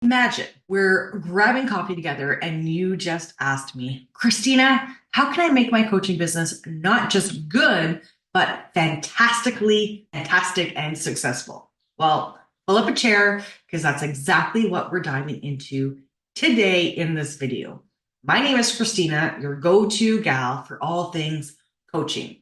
Imagine we're grabbing coffee together and you just asked me, Christina, how can I make my coaching business not just good, but fantastic and successful? Well, pull up a chair because that's exactly what we're diving into today in this video. My name is Christina, your go-to gal for all things coaching,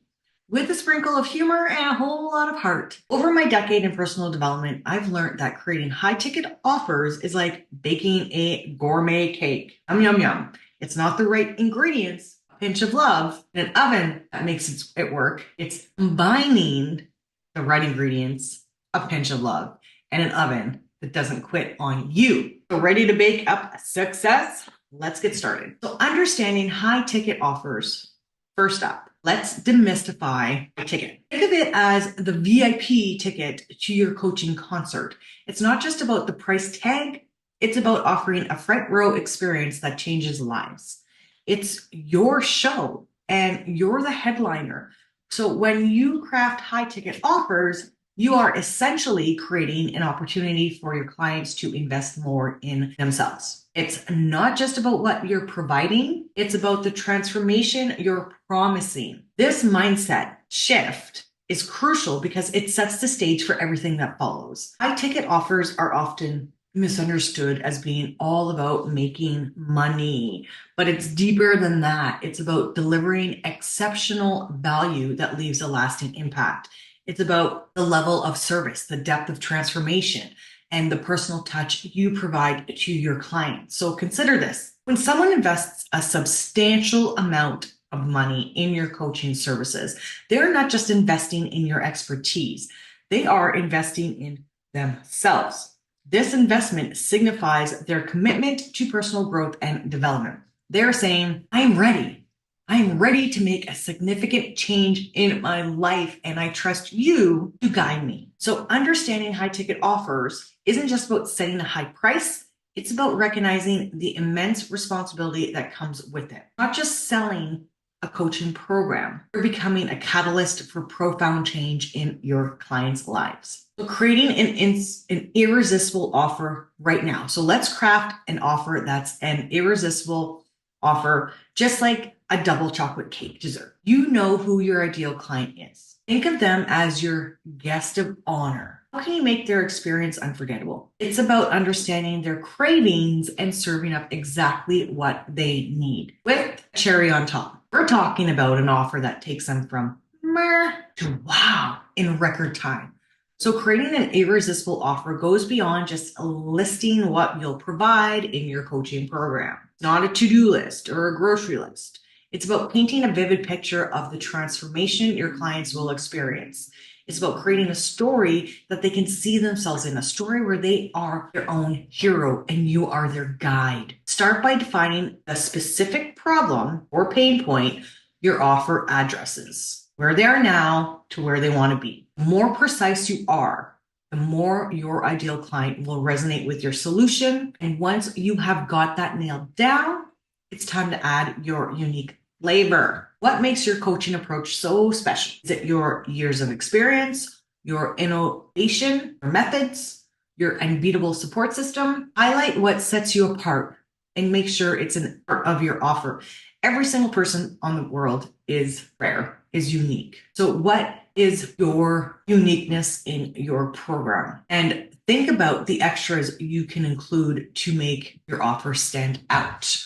with a sprinkle of humor and a whole lot of heart. Over my decade in personal development, I've learned that creating high-ticket offers is like baking a gourmet cake. Yum, yum, yum. It's not the right ingredients, a pinch of love, and an oven that makes it work. It's combining the right ingredients, a pinch of love, and an oven that doesn't quit on you. So ready to bake up success? Let's get started. So understanding high-ticket offers. First up, let's demystify a ticket. Think of it as the VIP ticket to your coaching concert. It's not just about the price tag. It's about offering a front row experience that changes lives. It's your show and you're the headliner. So when you craft high ticket offers, you are essentially creating an opportunity for your clients to invest more in themselves. It's not just about what you're providing, it's about the transformation you're promising. This mindset shift is crucial because it sets the stage for everything that follows. High ticket offers are often misunderstood as being all about making money, but it's deeper than that. It's about delivering exceptional value that leaves a lasting impact. It's about the level of service, the depth of transformation, and the personal touch you provide to your clients. So consider this. When someone invests a substantial amount of money in your coaching services, they're not just investing in your expertise, they are investing in themselves. This investment signifies their commitment to personal growth and development. They're saying, I'm ready to make a significant change in my life, and I trust you to guide me. So understanding high ticket offers isn't just about setting a high price. It's about recognizing the immense responsibility that comes with it. Not just selling a coaching program, you're becoming a catalyst for profound change in your clients' lives. So creating an irresistible offer right now. So let's craft an offer that's an irresistible offer, just like a double chocolate cake dessert. You know who your ideal client is. Think of them as your guest of honor. How can you make their experience unforgettable? It's about understanding their cravings and serving up exactly what they need with a cherry on top. We're talking about an offer that takes them from meh to wow in record time. So creating an irresistible offer goes beyond just listing what you'll provide in your coaching program. It's not a to-do list or a grocery list. It's about painting a vivid picture of the transformation your clients will experience. It's about creating a story that they can see themselves in, a story where they are their own hero and you are their guide. Start by defining the specific problem or pain point your offer addresses, where they are now to where they want to be. The more precise you are, the more your ideal client will resonate with your solution. And once you have got that nailed down, it's time to add your unique flavor. What makes your coaching approach so special? Is it your years of experience, your innovation, your methods, your unbeatable support system? Highlight what sets you apart and make sure it's a part of your offer. Every single person on the world is rare, is unique. So what is your uniqueness in your program? And think about the extras you can include to make your offer stand out.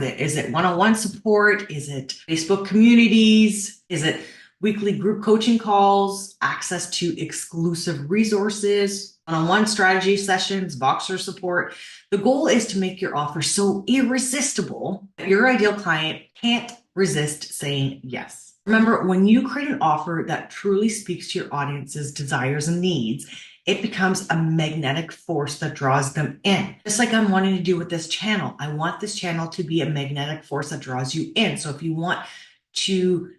Is it one-on-one support? Is it Facebook communities? Is it weekly group coaching calls, access to exclusive resources, one-on-one strategy sessions, Voxer support? The goal is to make your offer so irresistible that your ideal client can't resist saying yes. Remember, when you create an offer that truly speaks to your audience's desires and needs, it becomes a magnetic force that draws them in. Just like I'm wanting to do with this channel. I want this channel to be a magnetic force that draws you in. So if you want to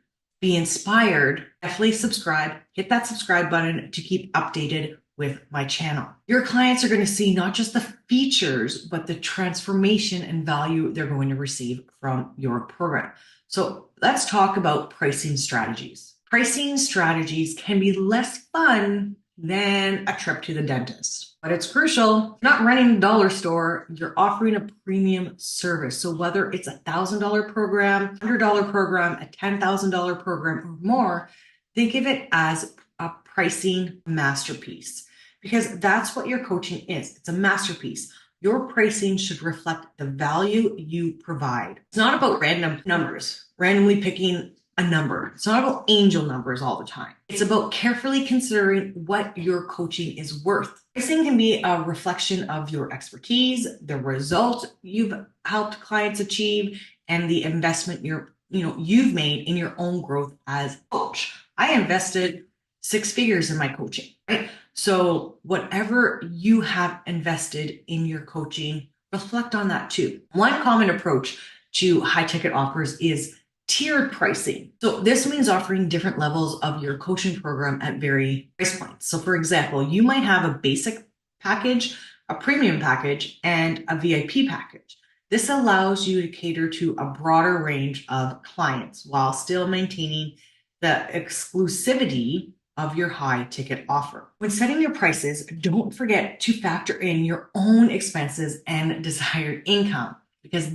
be inspired, definitely subscribe. Hit that subscribe button to keep updated with my channel. Your clients are going to see not just the features, but the transformation and value they're going to receive from your program. So let's talk about pricing strategies. Pricing strategies can be less fun than a trip to the dentist. But it's crucial. You're not running a dollar store, you're offering a premium service. So whether it's $1,000 program, $100 program, a $10,000 program or more, think of it as a pricing masterpiece, because that's what your coaching is. It's a masterpiece. Your pricing should reflect the value you provide. It's not about random numbers, randomly picking a number. It's not about angel numbers all the time. It's about carefully considering what your coaching is worth. Pricing can be a reflection of your expertise, the result you've helped clients achieve, and the investment you've made in your own growth as a coach. I invested 6 figures in my coaching, right? So whatever you have invested in your coaching, reflect on that too. One common approach to high ticket offers is tiered pricing. So this means offering different levels of your coaching program at varying price points. So for example, you might have a basic package, a premium package, and a VIP package. This allows you to cater to a broader range of clients while still maintaining the exclusivity of your high ticket offer. When setting your prices, don't forget to factor in your own expenses and desired income, because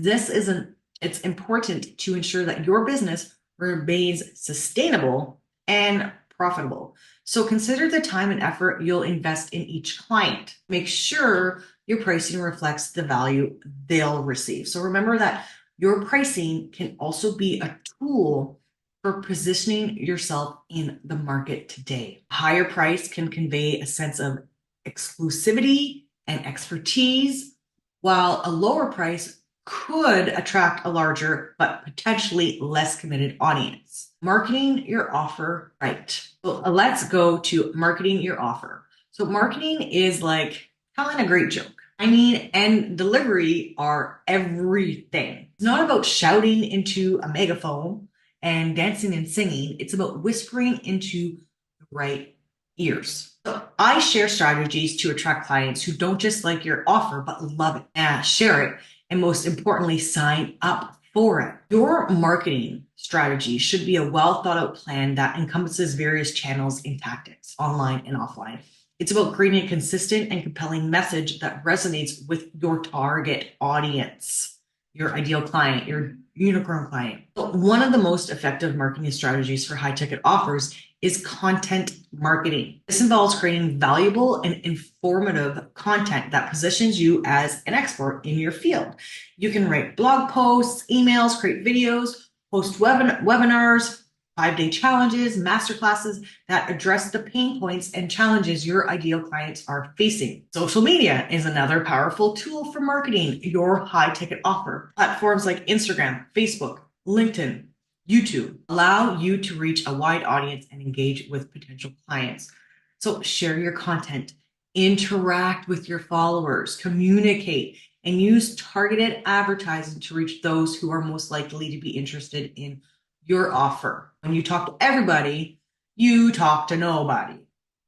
it's important to ensure that your business remains sustainable and profitable. So consider the time and effort you'll invest in each client. Make sure your pricing reflects the value they'll receive. So remember that your pricing can also be a tool for positioning yourself in the market today. A higher price can convey a sense of exclusivity and expertise, while a lower price could attract a larger but potentially less committed audience. Marketing your offer right. So let's go to marketing your offer. So marketing is like telling a great joke. Timing and delivery are everything. It's not about shouting into a megaphone and dancing and singing. It's about whispering into the right ears. So I share strategies to attract clients who don't just like your offer, but love it and share it. And most importantly, sign up for it. Your marketing strategy should be a well thought out plan that encompasses various channels and tactics, online and offline. It's about creating a consistent and compelling message that resonates with your target audience, your ideal client, your unicorn client. So one of the most effective marketing strategies for high ticket offers is content marketing. This involves creating valuable and informative content that positions you as an expert in your field. You can write blog posts, emails, create videos, host webinars, 5-day challenges, masterclasses that address the pain points and challenges your ideal clients are facing. Social media is another powerful tool for marketing your high ticket offer. Platforms like Instagram, Facebook, LinkedIn, YouTube allow you to reach a wide audience and engage with potential clients. So share your content, interact with your followers, communicate, and use targeted advertising to reach those who are most likely to be interested in your offer. When you talk to everybody, you talk to nobody,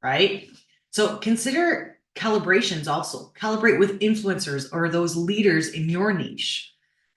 right? So consider calibrations also. Calibrate with influencers or those leaders in your niche.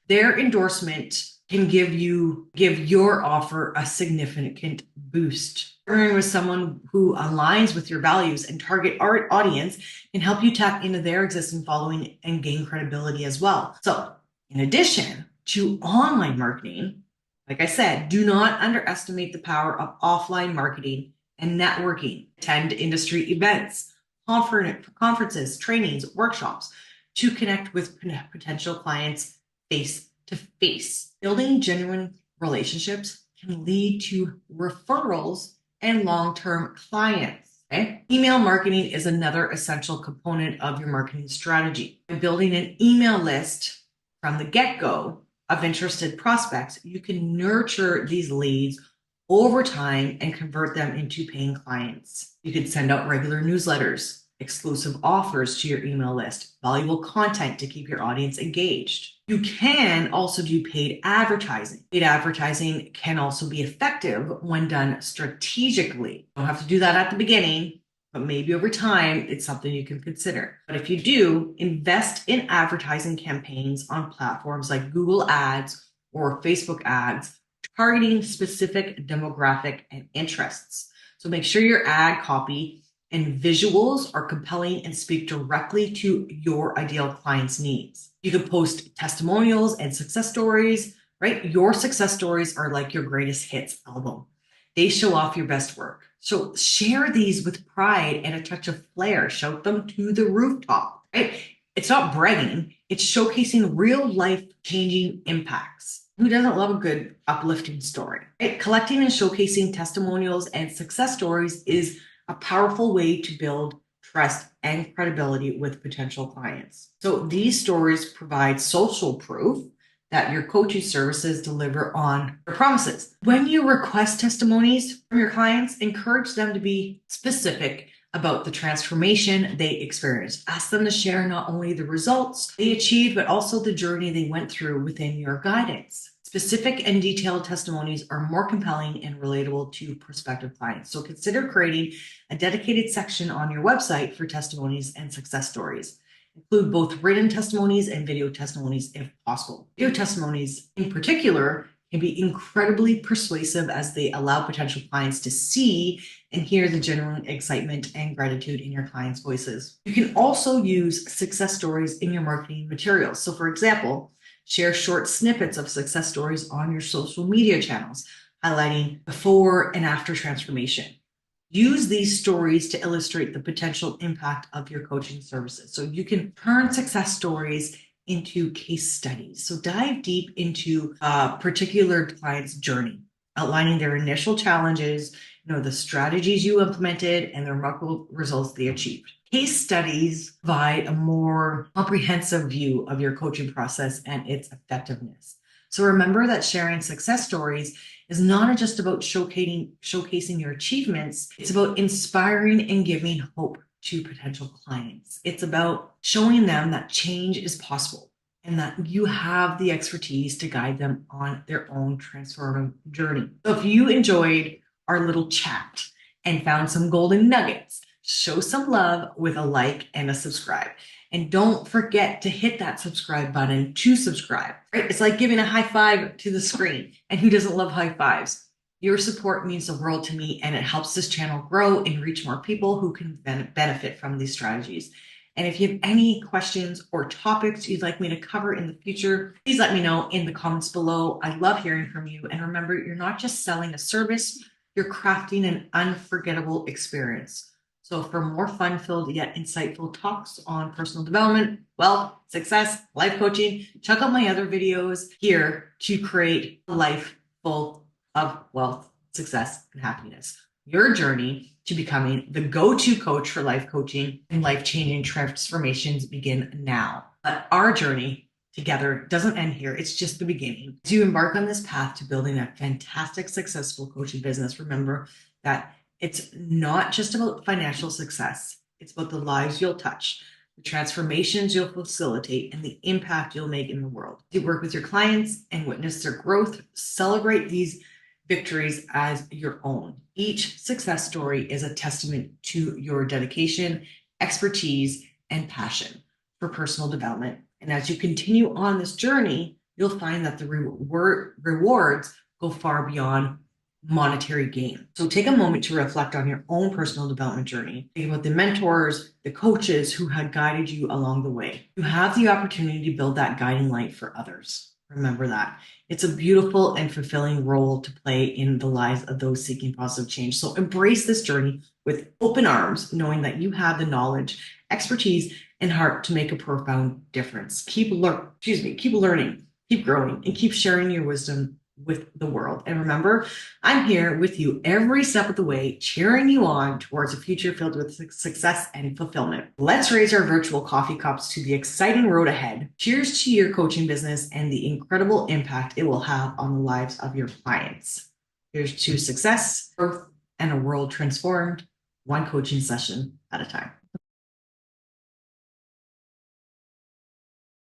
Their endorsement can give your offer a significant boost. Partnering with someone who aligns with your values and target audience can help you tap into their existing following and gain credibility as well. So in addition to online marketing, like I said, do not underestimate the power of offline marketing and networking. Attend industry events, conferences, trainings, workshops to connect with potential clients face to face. Building genuine relationships can lead to referrals and long-term clients. Okay? Email marketing is another essential component of your marketing strategy. By building an email list from the get-go of interested prospects, you can nurture these leads over time and convert them into paying clients. You can send out regular newsletters, exclusive offers to your email list, valuable content to keep your audience engaged. You can also do paid advertising. Paid advertising can also be effective when done strategically. You don't have to do that at the beginning, but maybe over time, it's something you can consider. But if you do, invest in advertising campaigns on platforms like Google Ads or Facebook ads, targeting specific demographic and interests. So make sure your ad copy and visuals are compelling and speak directly to your ideal client's needs. You can post testimonials and success stories, right? Your success stories are like your greatest hits album. They show off your best work. So share these with pride and a touch of flair. Shout them to the rooftop, right? It's not bragging. It's showcasing real life changing impacts. Who doesn't love a good uplifting story? Right? Collecting and showcasing testimonials and success stories is a powerful way to build trust and credibility with potential clients. So these stories provide social proof that your coaching services deliver on their promises. When you request testimonies from your clients, encourage them to be specific about the transformation they experienced. Ask them to share not only the results they achieved, but also the journey they went through within your guidance. Specific and detailed testimonies are more compelling and relatable to prospective clients. So consider creating a dedicated section on your website for testimonies and success stories. Include both written testimonies and video testimonies if possible. Video testimonies in particular can be incredibly persuasive as they allow potential clients to see and hear the genuine excitement and gratitude in your clients' voices. You can also use success stories in your marketing materials. So for example, share short snippets of success stories on your social media channels, highlighting before and after transformation. Use these stories to illustrate the potential impact of your coaching services. So you can turn success stories into case studies. So dive deep into a particular client's journey, outlining their initial challenges, the strategies you implemented, and the remarkable results they achieved. Case studies provide a more comprehensive view of your coaching process and its effectiveness. So remember that sharing success stories is not just about showcasing your achievements. It's about inspiring and giving hope to potential clients. It's about showing them that change is possible and that you have the expertise to guide them on their own transformative journey. So if you enjoyed our little chat and found some golden nuggets, show some love with a like and a subscribe. And don't forget to hit that subscribe button to subscribe. Right? It's like giving a high five to the screen. And who doesn't love high fives? Your support means the world to me, and it helps this channel grow and reach more people who can benefit from these strategies. And if you have any questions or topics you'd like me to cover in the future, please let me know in the comments below. I love hearing from you. And remember, you're not just selling a service, you're crafting an unforgettable experience. So for more fun-filled yet insightful talks on personal development, wealth, success, life coaching, check out my other videos here to create a life full of wealth, success, and happiness. Your journey to becoming the go-to coach for life coaching and life-changing transformations begin now. But our journey together doesn't end here. It's just the beginning. As you embark on this path to building a fantastic, successful coaching business, remember that it's not just about financial success. It's about the lives you'll touch, the transformations you'll facilitate, and the impact you'll make in the world. You work with your clients and witness their growth. Celebrate these victories as your own. Each success story is a testament to your dedication, expertise, and passion for personal development. And as you continue on this journey, you'll find that the rewards go far beyond monetary gain. So take a moment to reflect on your own personal development journey. Think about the mentors, the coaches who had guided you along the way. You have the opportunity to build that guiding light for others. Remember that. It's a beautiful and fulfilling role to play in the lives of those seeking positive change. So embrace this journey with open arms, knowing that you have the knowledge, expertise, and heart to make a profound difference. Keep learning, keep growing, and keep sharing your wisdom with the world. And remember, I'm here with you every step of the way, cheering you on towards a future filled with success and fulfillment. Let's raise our virtual coffee cups to the exciting road ahead. Cheers to your coaching business and the incredible impact it will have on the lives of your clients. Here's to success, growth, and a world transformed, one coaching session at a time.